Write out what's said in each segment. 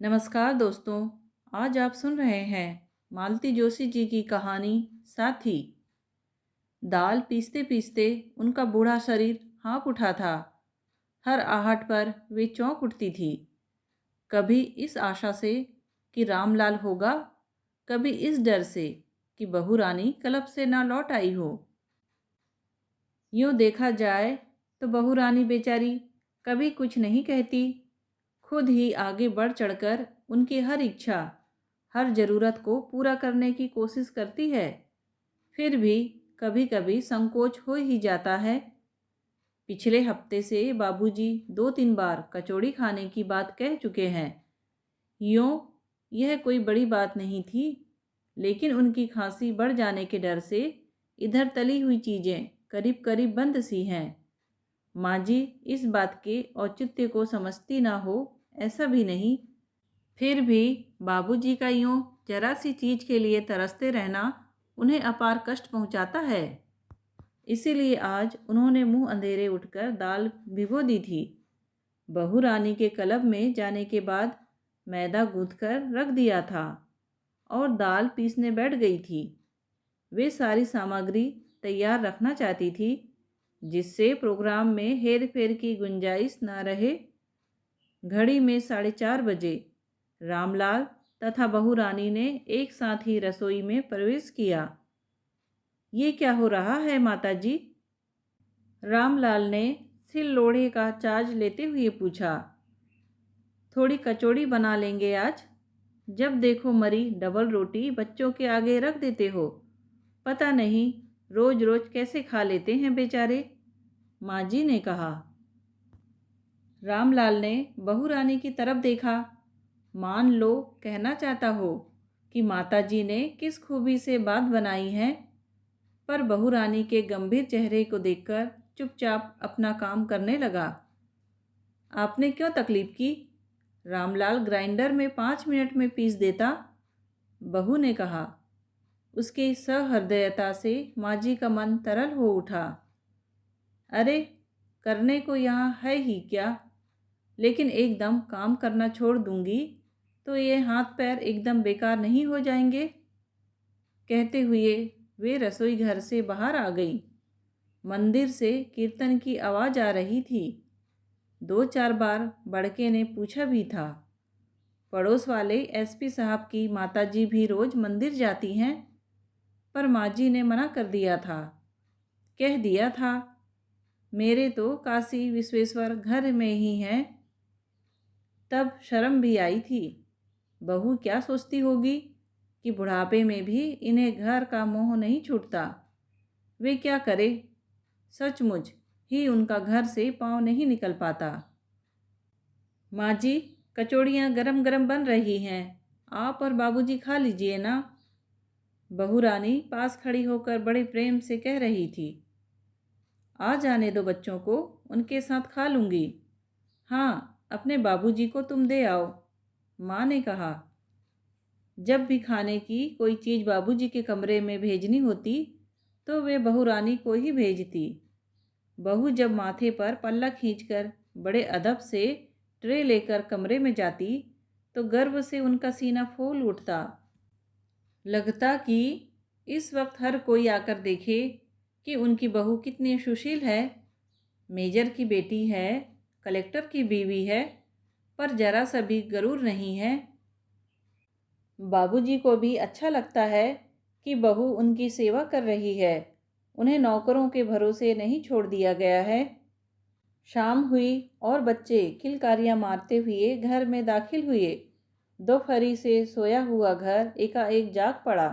नमस्कार दोस्तों। आज आप सुन रहे हैं मालती जोशी जी की कहानी साथी। दाल पीसते पीसते उनका बूढ़ा शरीर हाँफ उठा था। हर आहट पर वे चौंक उठती थी। कभी इस आशा से कि रामलाल होगा, कभी इस डर से कि बहू रानी क्लब से ना लौट आई हो। यूँ देखा जाए तो बहू रानी बेचारी कभी कुछ नहीं कहती, खुद ही आगे बढ़ चढ़कर उनकी हर इच्छा, हर ज़रूरत को पूरा करने की कोशिश करती है। फिर भी कभी कभी संकोच हो ही जाता है। पिछले हफ्ते से बाबूजी 2-3 बार कचौड़ी खाने की बात कह चुके हैं। यूँ यह कोई बड़ी बात नहीं थी, लेकिन उनकी खांसी बढ़ जाने के डर से इधर तली हुई चीज़ें करीब करीब बंद सी हैं। माँ जी इस बात के औचित्य को समझती ना हो, ऐसा भी नहीं। फिर भी बाबूजी का यूं जरा सी चीज के लिए तरसते रहना उन्हें अपार कष्ट पहुंचाता है। इसीलिए आज उन्होंने मुंह अंधेरे उठकर दाल भिगो दी थी। बहू रानी के क्लब में जाने के बाद मैदा गूंथ कर रख दिया था और दाल पीसने बैठ गई थी। वे सारी सामग्री तैयार रखना चाहती थी, जिससे प्रोग्राम में हेर फेर की गुंजाइश न रहे। घड़ी में 4:30 बजे रामलाल तथा बहू रानी ने एक साथ ही रसोई में प्रवेश किया। ये क्या हो रहा है माताजी? रामलाल ने सिल लोढ़े का चार्ज लेते हुए पूछा। थोड़ी कचौड़ी बना लेंगे आज। जब देखो मरी डबल रोटी बच्चों के आगे रख देते हो। पता नहीं रोज रोज कैसे खा लेते हैं बेचारे, माँ जी ने कहा। रामलाल ने बहू रानी की तरफ देखा। मान लो कहना चाहता हो कि माताजी ने किस खूबी से बात बनाई है, पर बहू रानी के गंभीर चेहरे को देखकर चुपचाप अपना काम करने लगा। आपने क्यों तकलीफ की? रामलाल ग्राइंडर में 5 मिनट में पीस देता, बहू ने कहा। उसकी सहृदयता से माँ जी का मन तरल हो उठा। अरे करने को यहाँ है ही क्या, लेकिन एकदम काम करना छोड़ दूंगी तो ये हाथ पैर एकदम बेकार नहीं हो जाएंगे? कहते हुए वे रसोई घर से बाहर आ गई। मंदिर से कीर्तन की आवाज़ आ रही थी। 2-4 बार बड़के ने पूछा भी था। पड़ोस वाले एसपी साहब की माताजी भी रोज़ मंदिर जाती हैं, पर माँ जी ने मना कर दिया था। कह दिया था मेरे तो काशी विश्वेश्वर घर में ही हैं। तब शर्म भी आई थी। बहू क्या सोचती होगी कि बुढ़ापे में भी इन्हें घर का मोह नहीं छूटता। वे क्या करे, सचमुच ही उनका घर से पाँव नहीं निकल पाता। माँ जी कचौड़ियाँ गरम गरम बन रही हैं, आप और बाबूजी खा लीजिए ना। बहू रानी पास खड़ी होकर बड़े प्रेम से कह रही थी। आ जाने दो बच्चों को, उनके साथ खा लूँगी। हाँ अपने बाबूजी को तुम दे आओ, माँ ने कहा। जब भी खाने की कोई चीज़ बाबूजी के कमरे में भेजनी होती तो वे बहू रानी को ही भेजती। बहू जब माथे पर पल्ला खींचकर बड़े अदब से ट्रे लेकर कमरे में जाती तो गर्व से उनका सीना फूल उठता। लगता कि इस वक्त हर कोई आकर देखे कि उनकी बहू कितनी सुशील है। मेजर की बेटी है, कलेक्टर की बीवी है, पर जरा सा भी गरूर नहीं है। बाबूजी को भी अच्छा लगता है कि बहू उनकी सेवा कर रही है, उन्हें नौकरों के भरोसे नहीं छोड़ दिया गया है। शाम हुई और बच्चे किलकारियाँ मारते हुए घर में दाखिल हुए। दोपहरी से सोया हुआ घर एकाएक जाग पड़ा।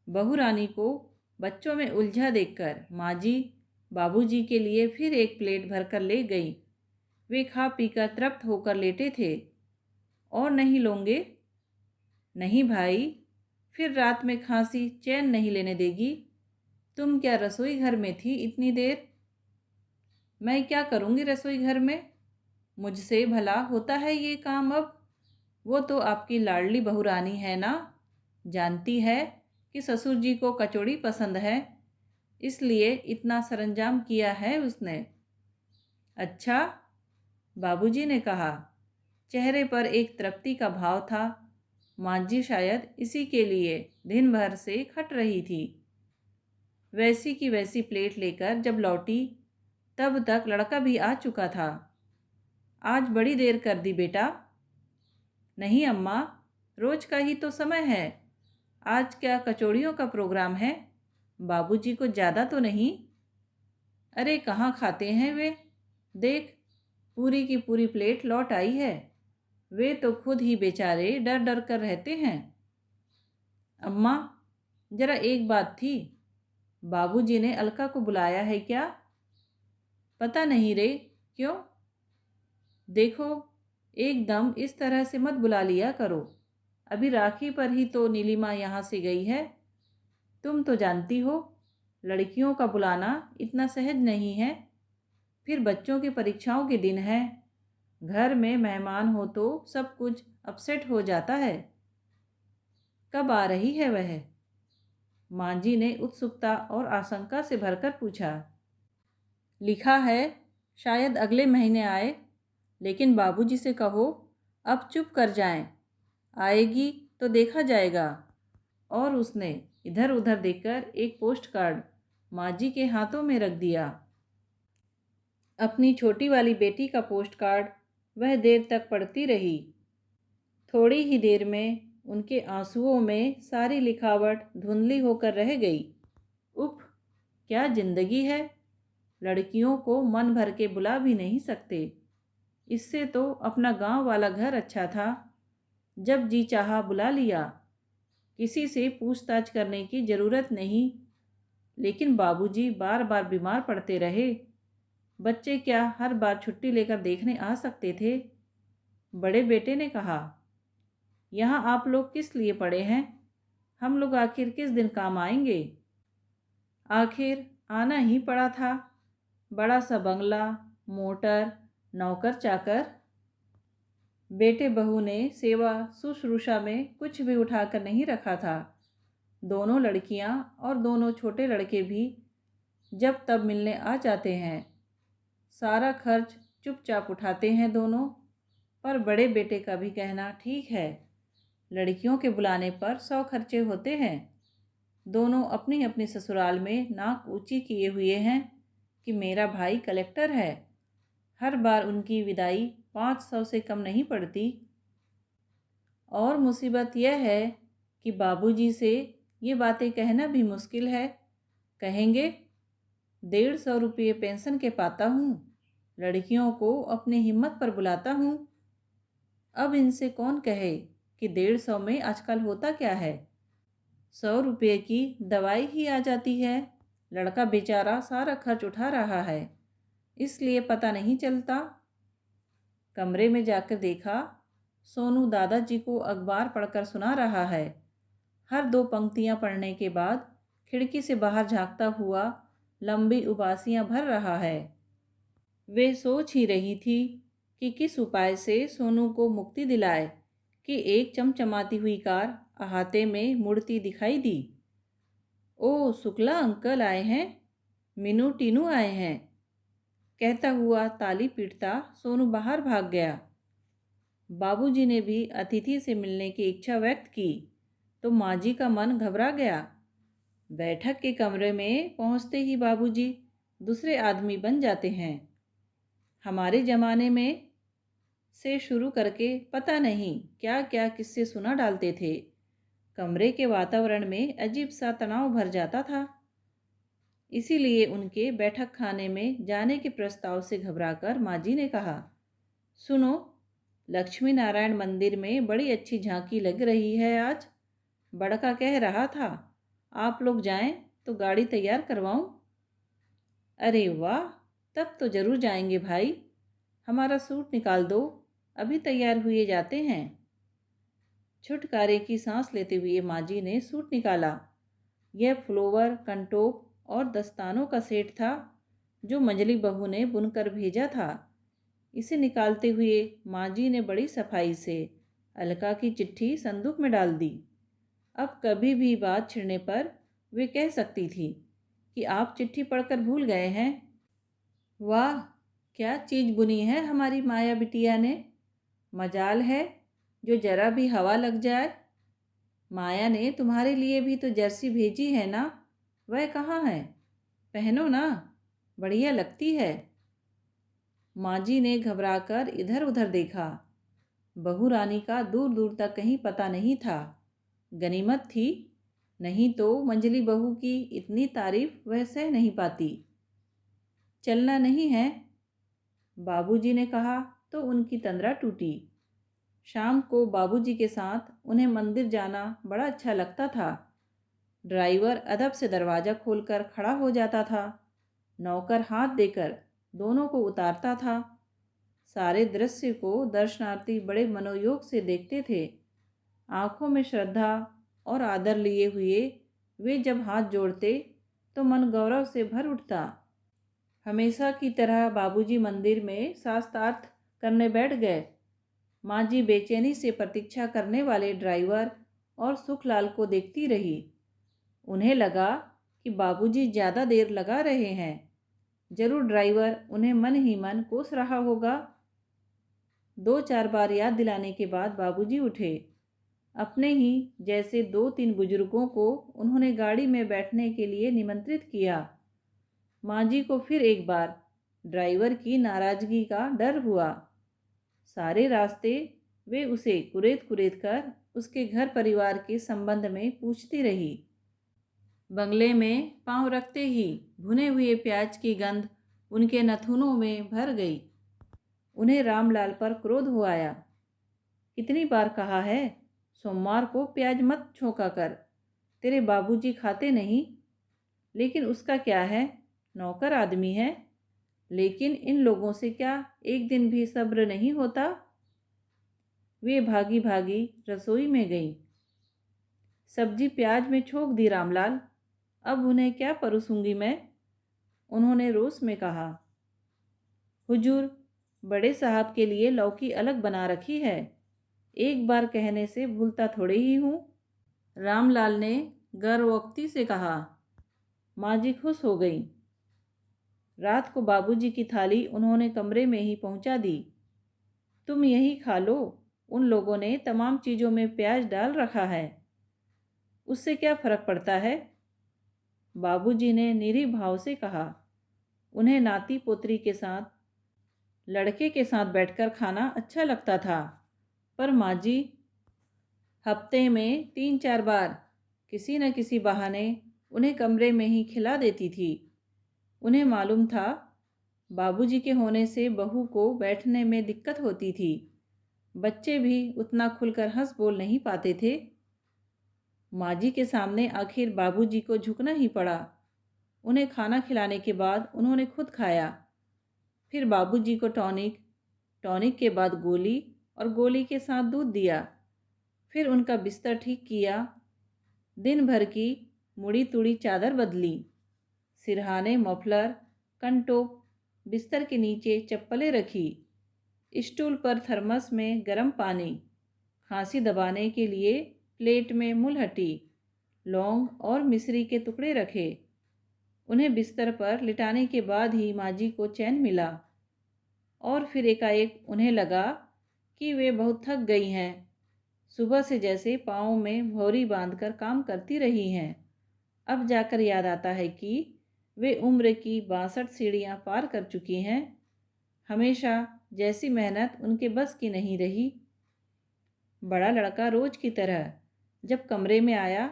बहू रानी को बच्चों में उलझा देखकर माँ जी बाबूजी के लिए फिर एक प्लेट भरकर ले गई। वे खा पीकर तृप्त होकर लेटे थे। और नहीं लोगे? नहीं भाई, फिर रात में खांसी चैन नहीं लेने देगी। तुम क्या रसोई घर में थी इतनी देर? मैं क्या करूँगी रसोई घर में? मुझसे भला होता है ये काम अब? वो तो आपकी लाडली बहू रानी है ना, जानती है कि ससुर जी को कचौड़ी पसंद है, इसलिए इतना सरंजाम किया है उसने। अच्छा, बाबूजी ने कहा। चेहरे पर एक तृप्ति का भाव था। माँ जी शायद इसी के लिए दिन भर से खट रही थी। वैसी की वैसी प्लेट लेकर जब लौटी तब तक लड़का भी आ चुका था। आज बड़ी देर कर दी बेटा। नहीं अम्मा, रोज का ही तो समय है। आज क्या कचौड़ियों का प्रोग्राम है? बाबूजी को ज़्यादा तो नहीं? अरे कहाँ खाते हैं वे। देख, पूरी की पूरी प्लेट लौट आई है। वे तो खुद ही बेचारे डर डर कर रहते हैं। अम्मा, जरा एक बात थी। बाबूजी ने अलका को बुलाया है क्या? पता नहीं रे। क्यों? देखो, एकदम इस तरह से मत बुला लिया करो। अभी राखी पर ही तो नीलिमा यहाँ से गई है। तुम तो जानती हो, लड़कियों का बुलाना इतना सहज नहीं है। फिर बच्चों की परीक्षाओं के दिन है। घर में मेहमान हो तो सब कुछ अपसेट हो जाता है। कब आ रही है वह? माँ जी ने उत्सुकता और आशंका से भरकर पूछा। लिखा है शायद अगले महीने आए, लेकिन बाबूजी से कहो अब चुप कर जाएं। आएगी तो देखा जाएगा। और उसने इधर उधर देखकर एक पोस्ट कार्ड माँ जी के हाथों में रख दिया। अपनी छोटी वाली बेटी का पोस्ट कार्ड वह देर तक पढ़ती रही। थोड़ी ही देर में उनके आंसुओं में सारी लिखावट धुंधली होकर रह गई। उफ, क्या जिंदगी है। लड़कियों को मन भर के बुला भी नहीं सकते। इससे तो अपना गांव वाला घर अच्छा था। जब जी चाहा बुला लिया, किसी से पूछताछ करने की ज़रूरत नहीं। लेकिन बाबूजी बार बार बीमार पड़ते रहे। बच्चे क्या हर बार छुट्टी लेकर देखने आ सकते थे? बड़े बेटे ने कहा, यहाँ आप लोग किस लिए पड़े हैं? हम लोग आखिर किस दिन काम आएंगे? आखिर आना ही पड़ा था। बड़ा सा बंगला, मोटर, नौकर चाकर। बेटे बहू ने सेवा शुश्रूषा में कुछ भी उठाकर नहीं रखा था। दोनों लड़कियां और दोनों छोटे लड़के भी जब तब मिलने आ जाते हैं। सारा खर्च चुपचाप उठाते हैं दोनों। पर बड़े बेटे का भी कहना ठीक है। लड़कियों के बुलाने पर 100 खर्चे होते हैं। दोनों अपनी अपनी ससुराल में नाक ऊंची किए हुए हैं कि मेरा भाई कलेक्टर है। हर बार उनकी विदाई 500 से कम नहीं पड़ती। और मुसीबत यह है कि बाबूजी से ये बातें कहना भी मुश्किल है। कहेंगे 150 रुपये पेंशन के पाता हूँ, लड़कियों को अपनी हिम्मत पर बुलाता हूँ। अब इनसे कौन कहे कि 150 में आजकल होता क्या है। 100 रुपये की दवाई ही आ जाती है। लड़का बेचारा सारा खर्च उठा रहा है, इसलिए पता नहीं चलता। कमरे में जाकर देखा, सोनू दादाजी को अखबार पढ़कर सुना रहा है। हर 2 पंक्तियां पढ़ने के बाद खिड़की से बाहर झांकता हुआ लंबी उबासियां भर रहा है। वे सोच ही रही थी कि किस उपाय से सोनू को मुक्ति दिलाए कि एक चमचमाती हुई कार अहाते में मुड़ती दिखाई दी। ओ, शुक्ला अंकल आए हैं। मीनू टीनू आए हैं। कहता हुआ ताली पीटता सोनू बाहर भाग गया। बाबूजी ने भी अतिथि से मिलने की इच्छा व्यक्त की तो माँ जी का मन घबरा गया। बैठक के कमरे में पहुँचते ही बाबूजी दूसरे आदमी बन जाते हैं। हमारे ज़माने में से शुरू करके पता नहीं क्या क्या किस्से सुना डालते थे। कमरे के वातावरण में अजीब सा तनाव भर जाता था। इसीलिए उनके बैठक खाने में जाने के प्रस्ताव से घबराकर माँ जी ने कहा, सुनो, लक्ष्मी नारायण मंदिर में बड़ी अच्छी झांकी लग रही है आज। बड़का कह रहा था आप लोग जाएं तो गाड़ी तैयार करवाऊं। अरे वाह, तब तो ज़रूर जाएंगे भाई। हमारा सूट निकाल दो, अभी तैयार हुए जाते हैं। छुटकारे की सांस लेते हुए माँ जी ने सूट निकाला। यह फ्लोवर, कंटोप और दस्तानों का सेट था जो मंजली बहू ने बुनकर भेजा था। इसे निकालते हुए माँ जी ने बड़ी सफाई से अलका की चिट्ठी संदूक में डाल दी। अब कभी भी बात छिड़ने पर वे कह सकती थी कि आप चिट्ठी पढ़कर भूल गए हैं। वाह, क्या चीज़ बुनी है हमारी माया बिटिया ने। मजाल है जो जरा भी हवा लग जाए। माया ने तुम्हारे लिए भी तो जर्सी भेजी है ना, वह कहाँ है? पहनो ना, बढ़िया लगती है। माँ जी ने घबराकर इधर उधर देखा। बहू रानी का दूर दूर तक कहीं पता नहीं था। गनीमत थी, नहीं तो मंजली बहू की इतनी तारीफ वह सह नहीं पाती। चलना नहीं है? बाबूजी ने कहा तो उनकी तंद्रा टूटी। शाम को बाबूजी के साथ उन्हें मंदिर जाना बड़ा अच्छा लगता था। ड्राइवर अदब से दरवाज़ा खोलकर खड़ा हो जाता था। नौकर हाथ देकर दोनों को उतारता था। सारे दृश्य को दर्शनार्थी बड़े मनोयोग से देखते थे। आंखों में श्रद्धा और आदर लिए हुए वे जब हाथ जोड़ते तो मन गौरव से भर उठता। हमेशा की तरह बाबूजी मंदिर में शास्त्रार्थ करने बैठ गए। माँ जी बेचैनी से प्रतीक्षा करने वाले ड्राइवर और सुखलाल को देखती रही। उन्हें लगा कि बाबूजी ज़्यादा देर लगा रहे हैं। जरूर ड्राइवर उन्हें मन ही मन कोस रहा होगा। 2-4 बार याद दिलाने के बाद बाबूजी उठे। अपने ही जैसे 2-3 बुजुर्गों को उन्होंने गाड़ी में बैठने के लिए निमंत्रित किया। माँ जी को फिर एक बार ड्राइवर की नाराज़गी का डर हुआ। सारे रास्ते वे उसे कुरेद कुरेद कर उसके घर परिवार के संबंध में पूछती रही। बंगले में पांव रखते ही भुने हुए प्याज की गंध उनके नथुनों में भर गई। उन्हें रामलाल पर क्रोध हो आया। कितनी बार कहा है, सोमवार को प्याज मत छोंका कर, तेरे बाबूजी खाते नहीं। लेकिन उसका क्या है, नौकर आदमी है। लेकिन इन लोगों से क्या एक दिन भी सब्र नहीं होता। वे भागी भागी रसोई में गई। सब्जी प्याज में छोंक दी रामलाल, अब उन्हें क्या परोसूंगी मैं? उन्होंने रोष में कहा। हुजूर, बड़े साहब के लिए लौकी अलग बना रखी है, एक बार कहने से भूलता थोड़े ही हूँ। रामलाल ने गर्वोक्ति से कहा। माँ जी खुश हो गई। रात को बाबूजी की थाली उन्होंने कमरे में ही पहुंचा दी। तुम यही खा लो, उन लोगों ने तमाम चीज़ों में प्याज डाल रखा है, उससे क्या फर्क पड़ता है? बाबूजी ने निरीह भाव से कहा। उन्हें नाती पोतरी के साथ, लड़के के साथ बैठकर खाना अच्छा लगता था, पर माँ जी हफ्ते में 3-4 बार किसी न किसी बहाने उन्हें कमरे में ही खिला देती थी। उन्हें मालूम था बाबूजी के होने से बहू को बैठने में दिक्कत होती थी। बच्चे भी उतना खुलकर हंस बोल नहीं पाते थे। माँ जी के सामने आखिर बाबूजी को झुकना ही पड़ा। उन्हें खाना खिलाने के बाद उन्होंने खुद खाया। फिर बाबूजी को टॉनिक, टॉनिक के बाद गोली और गोली के साथ दूध दिया। फिर उनका बिस्तर ठीक किया। दिन भर की मुड़ी तुड़ी चादर बदली, सिरहाने, मफलर, कंटोप, बिस्तर के नीचे चप्पलें रखी। स्टूल पर थर्मस में गर्म पानी, खांसी दबाने के लिए प्लेट में मुलहटी, लौंग और मिश्री के टुकड़े रखे। उन्हें बिस्तर पर लिटाने के बाद ही माँ जी को चैन मिला। और फिर एकाएक उन्हें लगा कि वे बहुत थक गई हैं। सुबह से जैसे पाँव में भौरी बांधकर काम करती रही हैं। अब जाकर याद आता है कि वे उम्र की 62 सीढ़ियाँ पार कर चुकी हैं। हमेशा जैसी मेहनत उनके बस की नहीं रही। बड़ा लड़का रोज की तरह जब कमरे में आया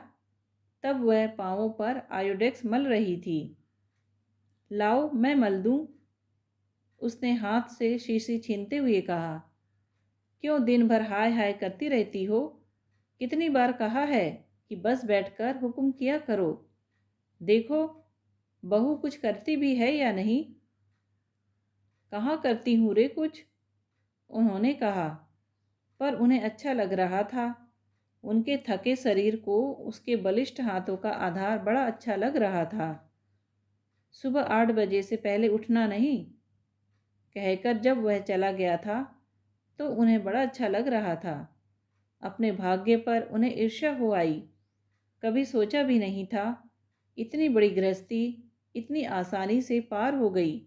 तब वह पाँवों पर आयोडेक्स मल रही थी। लाओ मैं मल दूँ, उसने हाथ से शीशी छीनते हुए कहा। क्यों दिन भर हाय हाय करती रहती हो? कितनी बार कहा है कि बस बैठकर हुक्म किया करो। देखो बहू कुछ करती भी है या नहीं? कहाँ करती हूँ रे कुछ, उन्होंने कहा। पर उन्हें अच्छा लग रहा था। उनके थके शरीर को उसके बलिष्ठ हाथों का आधार बड़ा अच्छा लग रहा था। सुबह 8 बजे से पहले उठना नहीं, कहकर जब वह चला गया था तो उन्हें बड़ा अच्छा लग रहा था। अपने भाग्य पर उन्हें ईर्ष्या हो आई। कभी सोचा भी नहीं था इतनी बड़ी गृहस्थी इतनी आसानी से पार हो गई।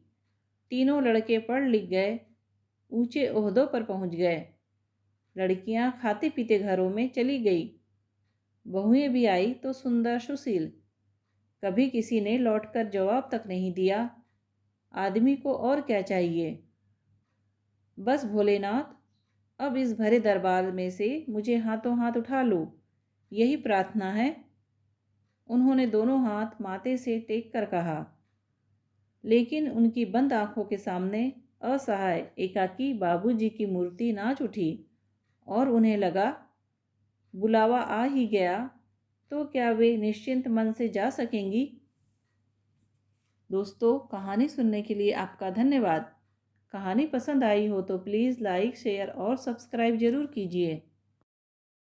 तीनों लड़के पढ़ लिख गए, ऊंचे ओहदों पर पहुंच गए। लड़कियां खाते पीते घरों में चली गई। बहुएं भी आई तो सुंदर सुशील। कभी किसी ने लौटकर जवाब तक नहीं दिया। आदमी को और क्या चाहिए। बस भोलेनाथ, अब इस भरे दरबार में से मुझे हाथों हाथ उठा लो, यही प्रार्थना है। उन्होंने दोनों हाथ माथे से टेक कर कहा। लेकिन उनकी बंद आंखों के सामने असहाय एकाकी बाबूजी की मूर्ति नाच उठी और उन्हें लगा बुलावा आ ही गया तो क्या वे निश्चिंत मन से जा सकेंगी। दोस्तों, कहानी सुनने के लिए आपका धन्यवाद। कहानी पसंद आई हो तो प्लीज़ लाइक, शेयर और सब्सक्राइब ज़रूर कीजिए।